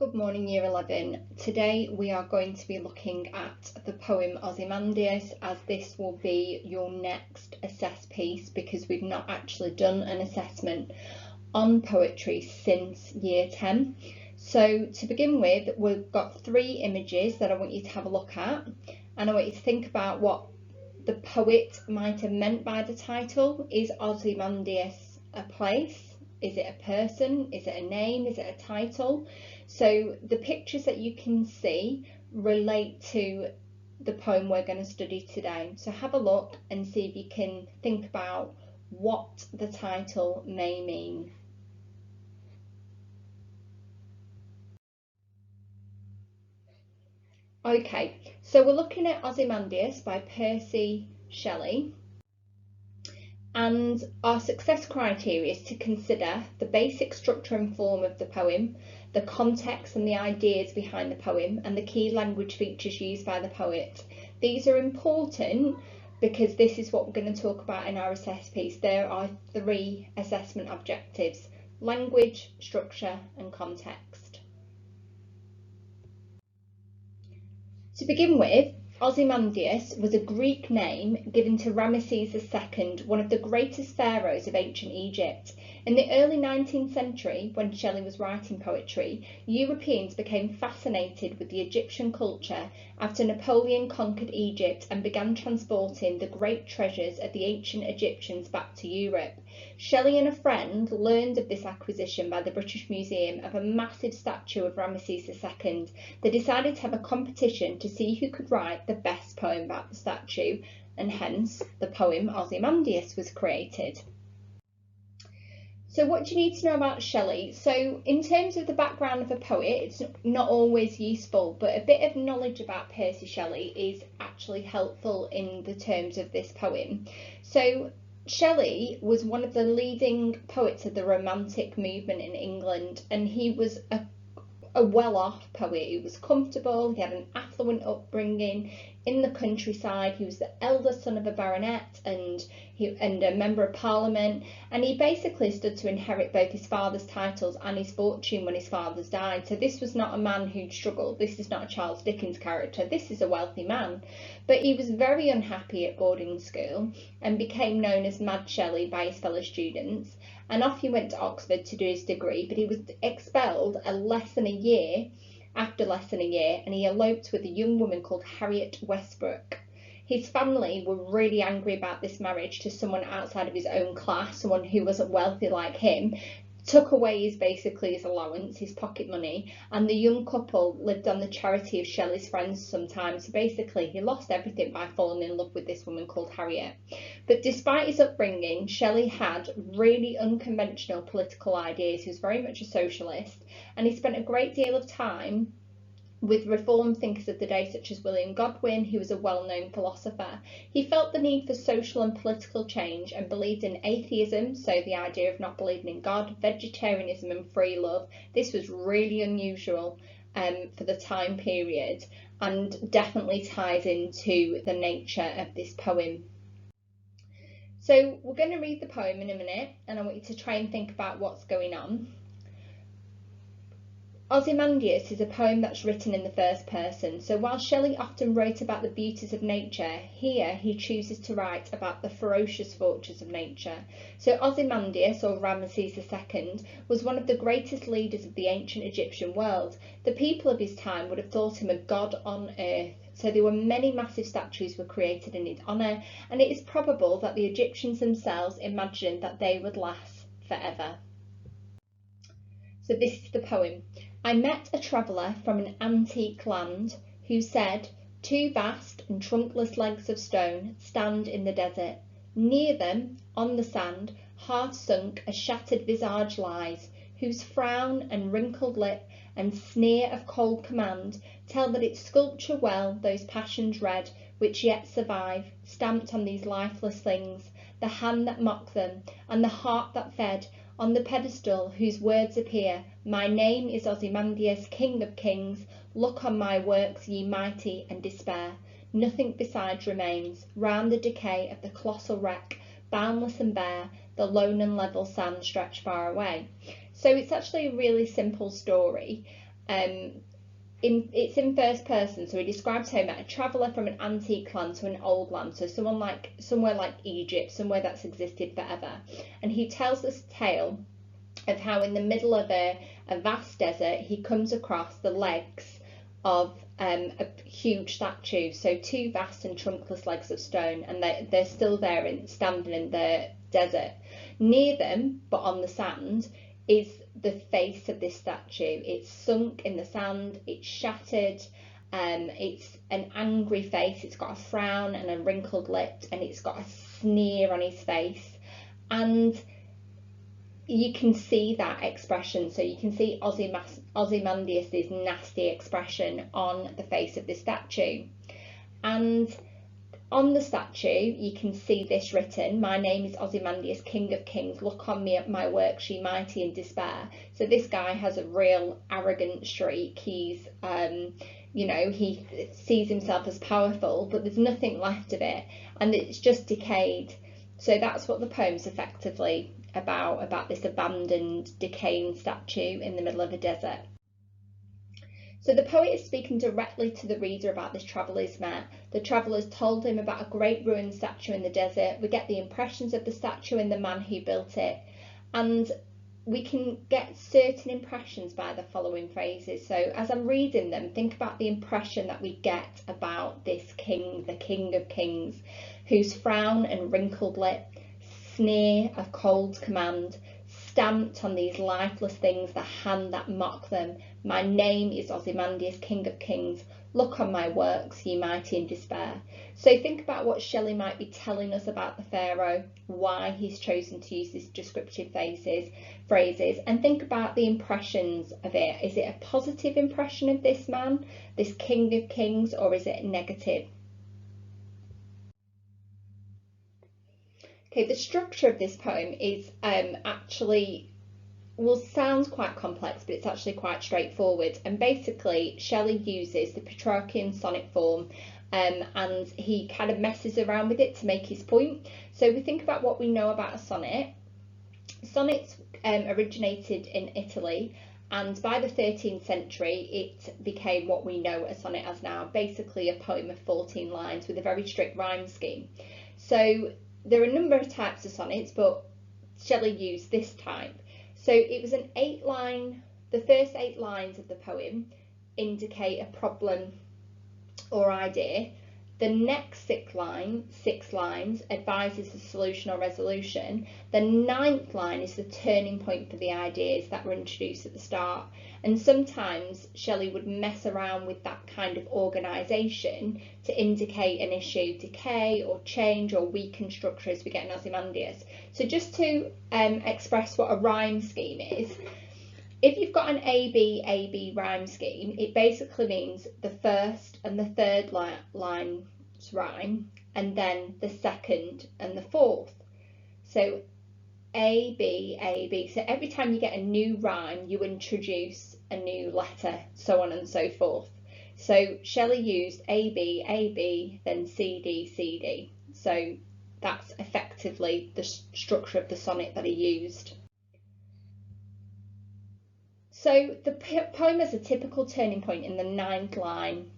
Good morning, Year 11. Today we are going to be looking at the poem Ozymandias, as this will be your next assess piece because we've not actually done an assessment on poetry since Year 10. So to begin with, we've got three images that I want you to have a look at, and I want you to think about what the poet might have meant by the title. Is Ozymandias a place? Is it a person? Is it a name? Is it a title? So the pictures that you can see relate to the poem we're going to study today. So have a look and see if you can think about what the title may mean. Okay, so we're looking at Ozymandias by Percy Shelley. And our success criteria is to consider the basic structure and form of the poem, the context and the ideas behind the poem, and the key language features used by the poet. These are important because this is what we're going to talk about in our assess piece. There are three assessment objectives: language, structure, and context. To begin with, Ozymandias was a Greek name given to Ramesses II, one of the greatest pharaohs of ancient Egypt. In the early 19th century, when Shelley was writing poetry, Europeans became fascinated with the Egyptian culture after Napoleon conquered Egypt and began transporting the great treasures of the ancient Egyptians back to Europe. Shelley and a friend learned of this acquisition by the British Museum of a massive statue of Ramesses II. They decided to have a competition to see who could write the best poem about the statue, and hence the poem Ozymandias was created. So what do you need to know about Shelley? So in terms of the background of a poet, it's not always useful, but a bit of knowledge about Percy Shelley is actually helpful in the terms of this poem. So Shelley was one of the leading poets of the Romantic movement in England, and he was a well-off poet. He was comfortable, he had an affluent upbringing in the countryside. He was the eldest son of a baronet and a member of parliament, and he basically stood to inherit both his father's titles and his fortune when his father's died. So this was not a man who'd struggled. This is not a Charles Dickens character. This is a wealthy man. But he was very unhappy at boarding school and became known as Mad Shelley by his fellow students. And off he went to Oxford to do his degree, but he was expelled after less than a year, and he eloped with a young woman called Harriet Westbrook. His family were really angry about this marriage to someone outside of his own class, someone who wasn't wealthy like him, took away his allowance, his pocket money, and the young couple lived on the charity of Shelley's friends sometimes. So basically he lost everything by falling in love with this woman called Harriet. But despite his upbringing, Shelley had really unconventional political ideas. He was very much a socialist, and he spent a great deal of time with reform thinkers of the day such as William Godwin, who was a well-known philosopher. He felt the need for social and political change and believed in atheism, so the idea of not believing in God, vegetarianism and free love. This was really unusual for the time period, and definitely ties into the nature of this poem. So we're going to read the poem in a minute, and I want you to try and think about what's going on. Ozymandias is a poem that's written in the first person, so while Shelley often wrote about the beauties of nature, here he chooses to write about the ferocious fortunes of nature. So Ozymandias, or Ramesses II, was one of the greatest leaders of the ancient Egyptian world. The people of his time would have thought him a god on earth. So there were many massive statues were created in his honour, and it is probable that the Egyptians themselves imagined that they would last forever. So this is the poem. I met a traveller from an antique land who said, 2 vast and trunkless legs of stone stand in the desert. Near them, on the sand, half sunk, a shattered visage lies, whose frown and wrinkled lip and sneer of cold command tell that it sculpture well those passions red which yet survive, stamped on these lifeless things, the hand that mocked them, and the heart that fed, on the pedestal whose words appear, my name is Ozymandias, King of Kings, look on my works, ye mighty, and despair. Nothing besides remains, round the decay of the colossal wreck, boundless and bare, the lone and level sand stretched far away. So it's actually a really simple story, It's in first person, so he describes him as a traveller from an antique land to an old land, so somewhere like Egypt, somewhere that's existed forever. And he tells this tale of how in the middle of a vast desert he comes across the legs of a huge statue, so two vast and trunkless legs of stone, and they're still there standing in the desert. Near them, but on the sand, is the face of this statue. It's sunk in the sand, it's shattered, it's an angry face, it's got a frown and a wrinkled lip, and it's got a sneer on his face, and you can see that expression. So you can see Ozymandias' nasty expression on the face of this statue. And on the statue, you can see this written: "My name is Ozymandias, King of Kings. Look on me at my works, ye mighty in despair." So this guy has a real arrogant streak. He's, he sees himself as powerful, but there's nothing left of it, and it's just decayed. So that's what the poem's effectively about this abandoned, decaying statue in the middle of a desert. So the poet is speaking directly to the reader about this traveller he's met. The traveller's told him about a great ruined statue in the desert. We get the impressions of the statue and the man who built it. And we can get certain impressions by the following phrases. So as I'm reading them, think about the impression that we get about this king, the King of Kings, whose frown and wrinkled lip, sneer of cold command, stamped on these lifeless things, the hand that mock them. My name is Ozymandias, King of Kings. Look on my works, ye mighty in despair. So think about what Shelley might be telling us about the pharaoh, why he's chosen to use these descriptive phrases, and think about the impressions of it. Is it a positive impression of this man, this King of Kings, or is it negative? Okay, the structure of this poem is sounds quite complex, but it's actually quite straightforward. And basically, Shelley uses the Petrarchian sonnet form, and he kind of messes around with it to make his point. So we think about what we know about a sonnet. Sonnets originated in Italy, and by the 13th century it became what we know a sonnet as now, basically a poem of 14 lines with a very strict rhyme scheme. So there are a number of types of sonnets, but Shelley used this type. So it was an 8-line, the first 8 lines of the poem indicate a problem or idea. The next 6 lines advises the solution or resolution. The 9th line is the turning point for the ideas that were introduced at the start. And sometimes Shelley would mess around with that kind of organisation to indicate an issue, decay or change or weaken structure, as we get in Ozymandias. So just to express what a rhyme scheme is, if you've got an AB rhyme scheme, it basically means the first and the third lines rhyme, and then the second and the fourth. So AB. So every time you get a new rhyme, you introduce a new letter, so on and so forth. So Shelley used AB, then CD. So that's effectively the structure of the sonnet that he used. So the poem has a typical turning point in the 9th line.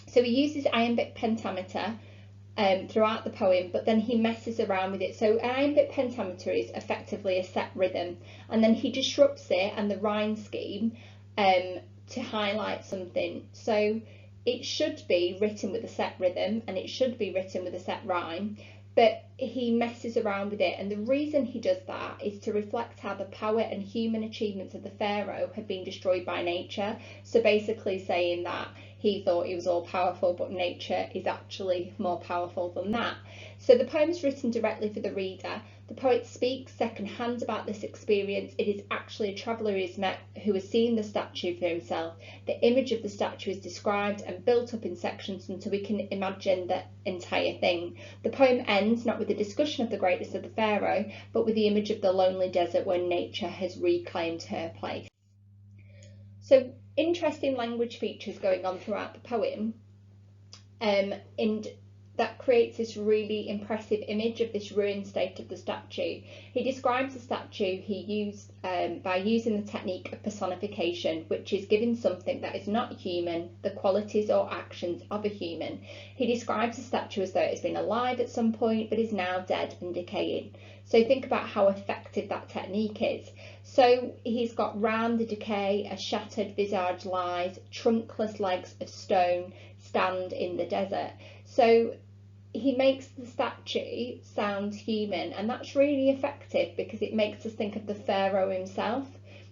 So he uses iambic pentameter throughout the poem, but then he messes around with it. So iambic pentameter is effectively a set rhythm, and then he disrupts it and the rhyme scheme to highlight something. So it should be written with a set rhythm and it should be written with a set rhyme, but he messes around with it, and the reason he does that is to reflect how the power and human achievements of the pharaoh had been destroyed by nature. So basically saying that he thought he was all powerful, but nature is actually more powerful than that. So the poem is written directly for the reader. The poet speaks second-hand about this experience. It is actually a traveller he has met who has seen the statue for himself. The image of the statue is described and built up in sections until we can imagine the entire thing. The poem ends not with a discussion of the greatness of the pharaoh, but with the image of the lonely desert where nature has reclaimed her place. So interesting language features going on throughout the poem, and that creates this really impressive image of this ruined state of the statue. He describes the statue he used by using the technique of personification, which is giving something that is not human the qualities or actions of a human. He describes the statue as though it has been alive at some point but is now dead and decaying. So think about how effective that technique is. So he's got round the decay, a shattered visage lies, trunkless legs of stone stand in the desert. So he makes the statue sound human, and that's really effective because it makes us think of the pharaoh himself.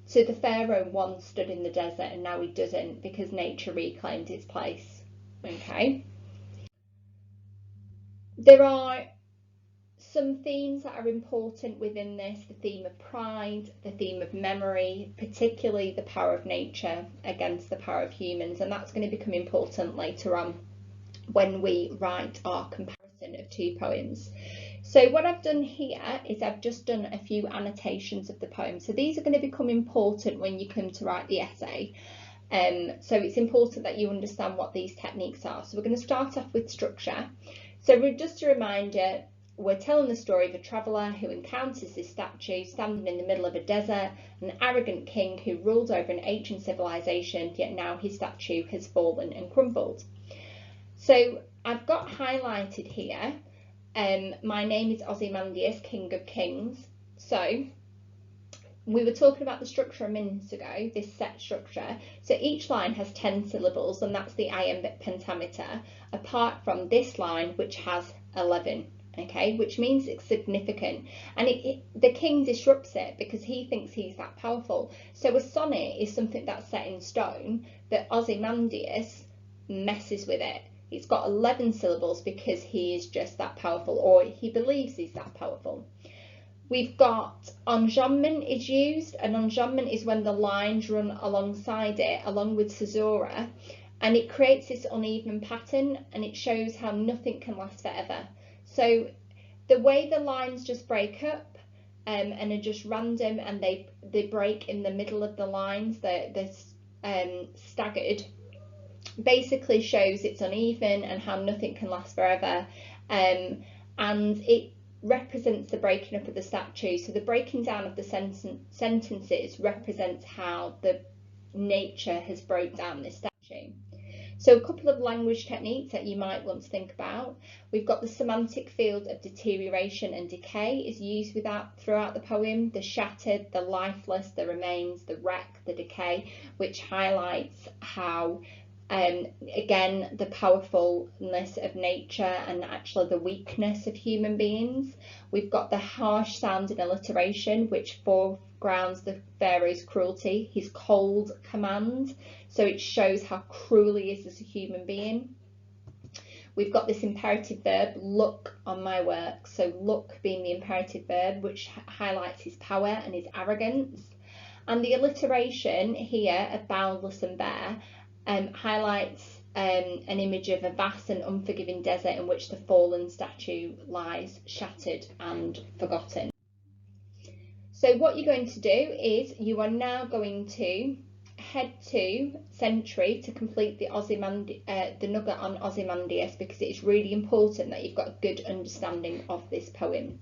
So the pharaoh once stood in the desert and now he doesn't because nature reclaimed its place. Okay. There are some themes that are important within this: the theme of pride, the theme of memory, particularly the power of nature against the power of humans, and that's going to become important later on when we write our comparison of two poems. So what I've done here is I've just done a few annotations of the poem. So these are going to become important when you come to write the essay. So it's important that you understand what these techniques are. So we're going to start off with structure. So just a reminder, we're telling the story of a traveller who encounters this statue standing in the middle of a desert, an arrogant king who ruled over an ancient civilization, yet now his statue has fallen and crumbled. So I've got highlighted here, my name is Ozymandias, King of Kings. So we were talking about the structure a minute ago, this set structure. So each line has 10 syllables, and that's the iambic pentameter, apart from this line, which has 11. Okay, which means it's significant, and the king disrupts it because he thinks he's that powerful. So a sonnet is something that's set in stone, but Ozymandias messes with it. It's got 11 syllables because he is just that powerful, or he believes he's that powerful. We've got enjambment is used, and enjambment is when the lines run alongside it, along with caesura, and it creates this uneven pattern, and it shows how nothing can last forever. So the way the lines just break up and are just random, and they break in the middle of the lines, they're staggered, basically shows it's uneven and how nothing can last forever, and it represents the breaking up of the statue. So the breaking down of the sentences represents how the nature has broke down this statue. So a couple of language techniques that you might want to think about. We've got the semantic field of deterioration and decay is used throughout the poem. The shattered, the lifeless, the remains, the wreck, the decay, which highlights how again, the powerfulness of nature and actually the weakness of human beings. We've got the harsh sounding alliteration, which foregrounds the pharaoh's cruelty, his cold command. So it shows how cruel he is as a human being. We've got this imperative verb, look on my work. So look being the imperative verb, which highlights his power and his arrogance. And the alliteration here of boundless and bare highlights an image of a vast and unforgiving desert in which the fallen statue lies shattered and forgotten. So what you're going to do is you are now going to head to Century to complete the nugget on Ozymandias, because it is really important that you've got a good understanding of this poem.